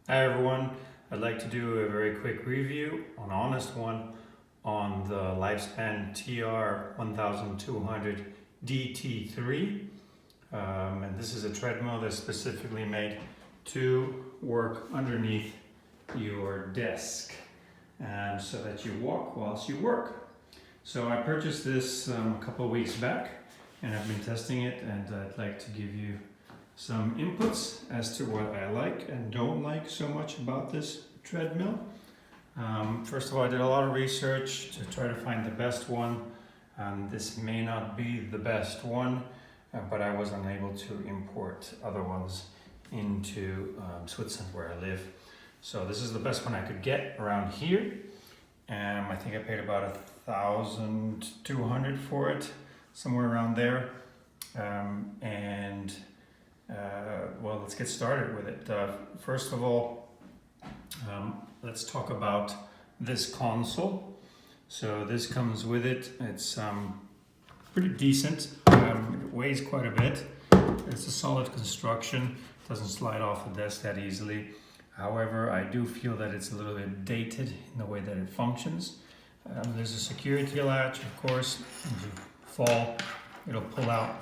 Hi everyone, I'd like to do a very quick review, an honest one, on the LifeSpan TR1200-DT3. And this is a treadmill that's specifically made to work underneath your desk so that you walk whilst you work. So I purchased this a couple of weeks back and I've been testing it, and I'd like to give you some inputs as to what I like and don't like so much about this treadmill. First of all, I did a lot of research to try to find the best one. This may not be the best one, but I was unable to import other ones into Switzerland where I live. So this is the best one I could get around here. I think I paid about 1,200 for it, somewhere around there. Well, let's get started with it. First of all, let's talk about this console. So this comes with it. It's pretty decent. It weighs quite a bit. It's a solid construction. It doesn't slide off the desk that easily. However, I do feel that it's a little bit dated in the way that it functions. There's a security latch, of course. If you fall, it'll pull out,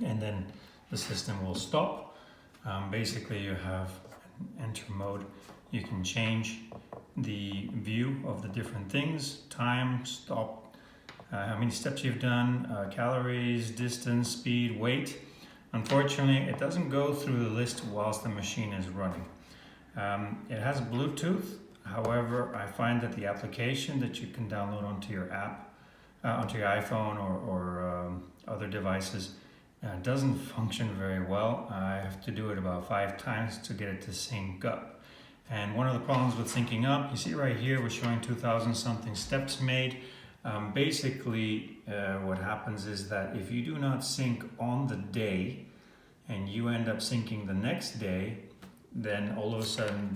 and then the system will stop. Basically, you have an enter mode. You can change the view of the different things: time, stop, how many steps you've done, calories, distance, speed, weight. Unfortunately, it doesn't go through the list whilst the machine is running. It has Bluetooth. However, I find that the application that you can download onto your app, onto your iPhone or other devices, doesn't function very well. I have to do it about 5 times to get it to sync up. And one of the problems with syncing up, you see right here, we're showing 2,000 something steps made. Basically, what happens is that if you do not sync on the day and you end up syncing the next day, then all of a sudden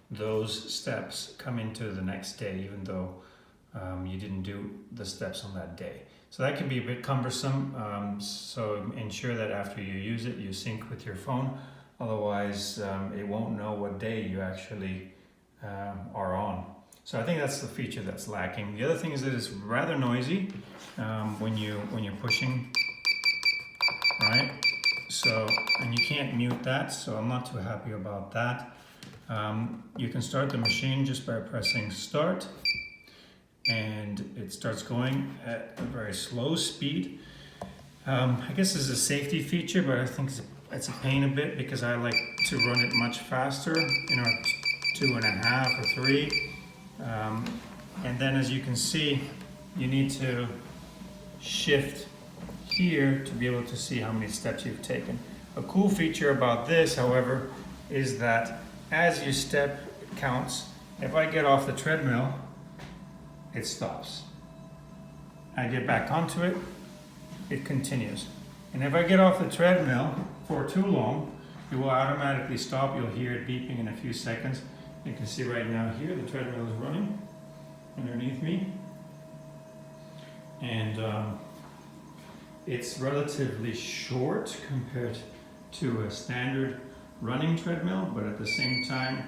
those steps come into the next day, even though you didn't do the steps on that day. So that can be a bit cumbersome, so ensure that after you use it, you sync with your phone. Otherwise, it won't know what day you actually are on. So I think that's the feature that's lacking. The other thing is that it's rather noisy when you're pushing, right? So, and you can't mute that, so I'm not too happy about that. You can start the machine just by pressing start, and it starts going at a very slow speed. I guess this is a safety feature, but I think it's a pain a bit because I like to run it much faster, 2.5 or 3. And then, as you can see, you need to shift here to be able to see how many steps you've taken. A cool feature about this, however, is that as you step, it counts. If I get off the treadmill, it stops. I get back onto it, it continues. And if I get off the treadmill for too long, it will automatically stop. You'll hear it beeping in a few seconds. You can see right now here, the treadmill is running underneath me. And it's relatively short compared to a standard running treadmill, but at the same time,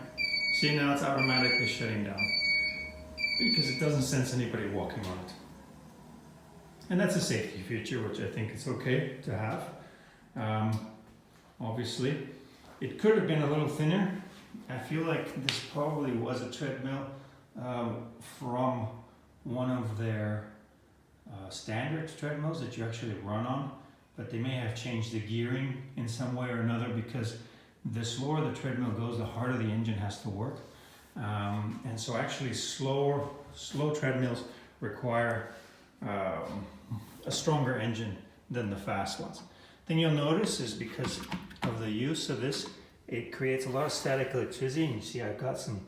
see, now it's automatically shutting down because it doesn't sense anybody walking on it. And that's a safety feature, which I think it's okay to have. Obviously, it could have been a little thinner. I feel like this probably was a treadmill from one of their standard treadmills that you actually run on, but they may have changed the gearing in some way or another, because the slower the treadmill goes, the harder the engine has to work. And so actually slow treadmills require a stronger engine than the fast ones. Thing you'll notice is because of the use of this, it creates a lot of static electricity. And you see I've got some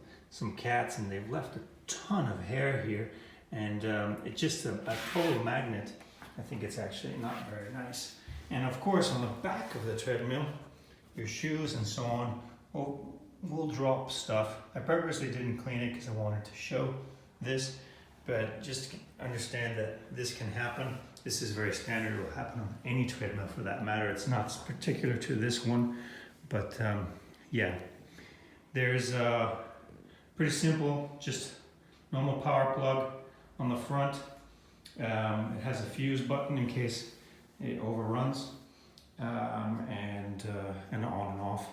cats, and they've left a ton of hair here, and it's just a total magnet. I think it's actually not very nice. And of course, on the back of the treadmill, your shoes and so on will drop stuff. I purposely didn't clean it because I wanted to show this, but just understand that this can happen. This is very standard. It will happen on any treadmill for that matter. It's not particular to this one, but yeah. There's a pretty simple, just normal power plug on the front. It has a fuse button in case it overruns, and on and off.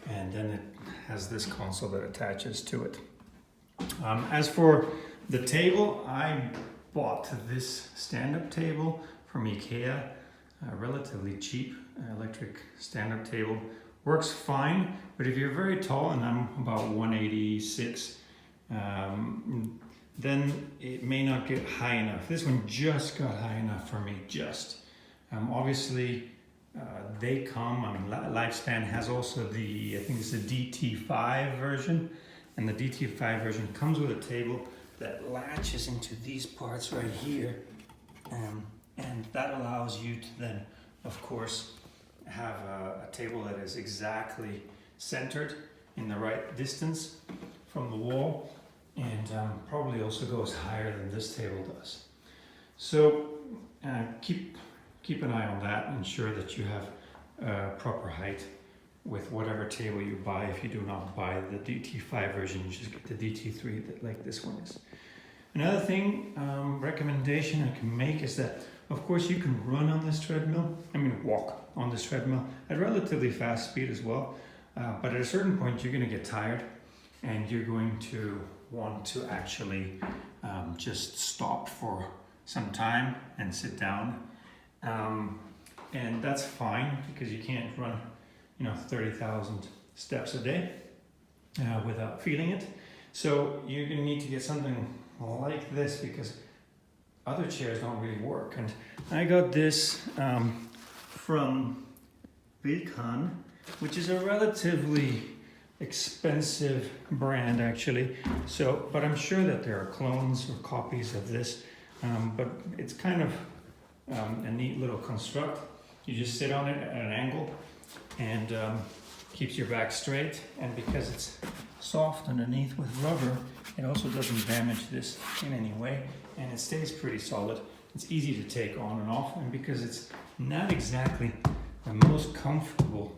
And then it has this console that attaches to it. As for the table, I bought this stand-up table from IKEA, relatively cheap electric stand-up table. Works fine, but if you're very tall, and I'm about 186, then it may not get high enough. This one just got high enough for me, just. Obviously, they come, I mean, LifeSpan has also the, I think it's the DT5 version, and the DT5 version comes with a table that latches into these parts right here, and that allows you to then, of course, have a table that is exactly centered in the right distance from the wall, and probably also goes higher than this table does. So keep an eye on that, ensure that you have proper height with whatever table you buy. If you do not buy the DT5 version, you just get the DT3 that, like this one is. Another thing, recommendation I can make is that, of course, you can run on this treadmill. I mean, walk on this treadmill at relatively fast speed as well. But at a certain point, you're going to get tired, and you're going to want to actually just stop for some time and sit down. And that's fine, because you can't run, 30,000 steps a day without feeling it. So you're going to need to get something like this, because other chairs don't really work. And I got this from Vilkan, which is a relatively expensive brand actually. So, but I'm sure that there are clones or copies of this. But it's kind of a neat little construct. You just sit on it at an angle, and keeps your back straight. And because it's soft underneath with rubber, it also doesn't damage this in any way, and it stays pretty solid. It's easy to take on and off, and because it's not exactly the most comfortable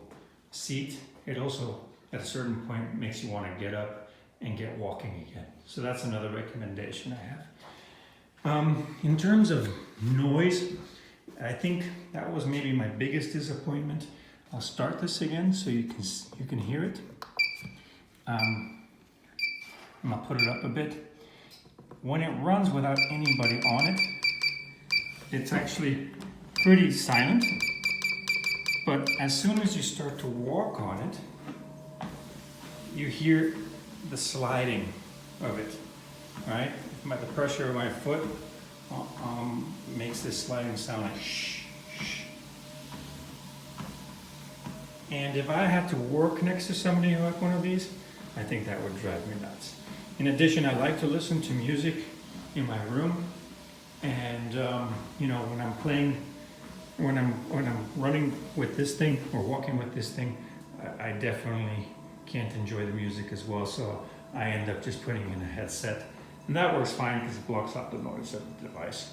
seat, it also at a certain point makes you want to get up and get walking again. So that's another recommendation I have. In terms of noise, I think that was maybe my biggest disappointment. I'll start this again so you can hear it. I'm gonna put it up a bit. When it runs without anybody on it, it's actually pretty silent. But as soon as you start to walk on it, you hear the sliding of it, right? The pressure of my foot makes this sliding sound like shh, shh. And if I had to work next to somebody who had one of these, I think that would drive me nuts. In addition, I like to listen to music in my room, and when I'm playing, when I'm running with this thing or walking with this thing, I definitely can't enjoy the music as well. So I end up just putting in a headset, and that works fine because it blocks out the noise of the device.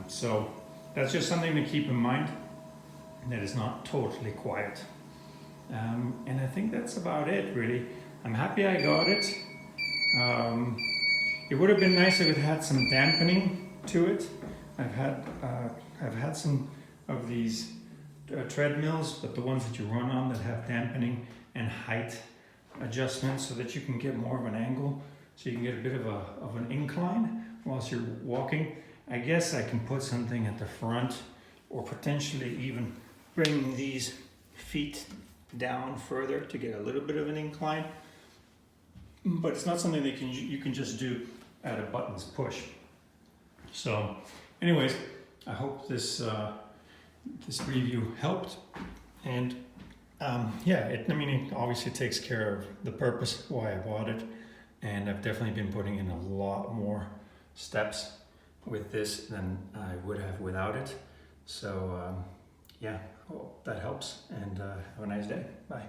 So that's just something to keep in mind, that is not totally quiet. And I think that's about it, really. I'm happy I got it. It would have been nice if it had some dampening to it. I've had some of these treadmills, but the ones that you run on that have dampening and height adjustments, so that you can get more of an angle, so you can get a bit of an incline whilst you're walking. I guess I can put something at the front, or potentially even bring these feet down further to get a little bit of an incline. But it's not something that you can just do at a button's push. So anyways, I hope this review helped. And it obviously takes care of the purpose why I bought it. And I've definitely been putting in a lot more steps with this than I would have without it. So hope that helps, and have a nice day. Bye.